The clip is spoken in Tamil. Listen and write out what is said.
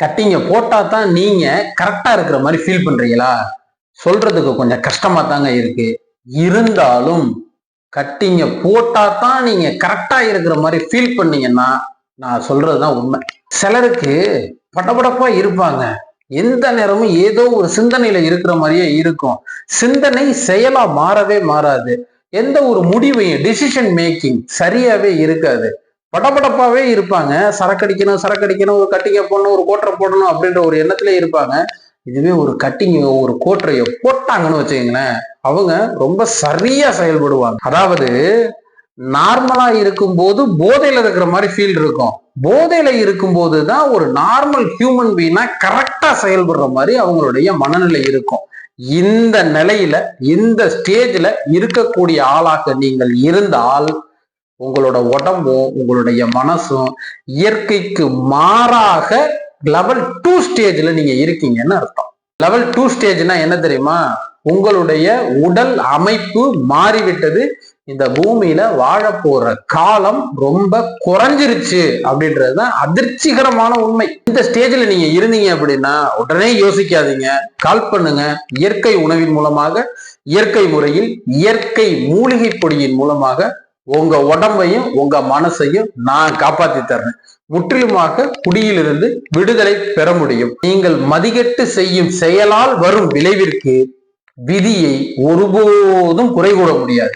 கட்டிங்க போட்டா தான் நீங்க கரெக்டா இருக்கிற மாதிரி ஃபீல் பண்றீங்களா? சொல்றதுக்கு கொஞ்சம் கஷ்டமா தாங்க இருக்கு. இருந்தாலும் கட்டிங்க போட்டா தான் நீங்க கரெக்டா இருக்கிற மாதிரி ஃபீல் பண்ணீங்கன்னா நான் சொல்றதுதான் உண்மை. சிலருக்கு படபடப்பா இருப்பாங்க, எந்த நேரமும் ஏதோ ஒரு சிந்தனையில இருக்கிற மாதிரியே இருக்கும். சிந்தனை செயலா மாறவே மாறாது. எந்த ஒரு முடிவையும் டிசிஷன் மேக்கிங் சரியாவே இருக்காது. படபடப்பாவே இருப்பாங்க. சரக்கடிக்கணும், ஒரு கட்டிங்க போடணும், ஒரு கோட்டரை போடணும் அப்படின்ற ஒரு எண்ணத்திலே இருப்பாங்க. இதுவே ஒரு கட்டிங்க ஒரு கோட்டரையோ போட்டாங்கன்னு வச்சுக்கங்களேன், அவங்க ரொம்ப சரியா செயல்படுவாங்க. அதாவது நார்மலா இருக்கும்போது போதையில இருக்கிற மாதிரி ஃபீல் இருக்கும். போதையில இருக்கும்போது தான் ஒரு நார்மல் ஹியூமன் பீயிங்கா கரெக்டா செயல்படுற மாதிரி அவங்களுடைய மனநிலை இருக்கும். இந்த நிலையில இந்த ஸ்டேஜ்ல இருக்கக்கூடிய ஆளாக நீங்கள் இருந்தால் உங்களோட உடம்பும் உங்களுடைய மனசும் இயற்கைக்கு மாறாக லெவல் 2 ஸ்டேஜ்ல நீங்க இருக்கீங்கன்னு அர்த்தம். லெவல் 2 ஸ்டேஜ்னா என்ன தெரியுமா? உங்களுடைய உடல் அமைப்பு மாறிவிட்டது. இந்த பூமியில வாழ போற காலம் ரொம்ப குறைஞ்சிருச்சு அப்படின்றதுதான் அதிர்ச்சிகரமான உண்மை. இந்த ஸ்டேஜ்ல நீங்க இருந்தீங்க அப்படின்னா உடனே யோசிக்காதீங்க, கால் பண்ணுங்க. இயற்கை உணவின் மூலமாக, இயற்கை முறையில், இயற்கை மூலிகை பொடியின் மூலமாக உங்க உடம்பையும் உங்க மனசையும் நான் காப்பாத்தி தர்றேன். முற்றிலுமாக குடியிலிருந்து விடுதலை பெற முடியும். நீங்கள் மதிகட்டு செய்யும் செயலால் வரும் விளைவிற்கு விதியை ஒருபோதும் குறை கூற முடியாது.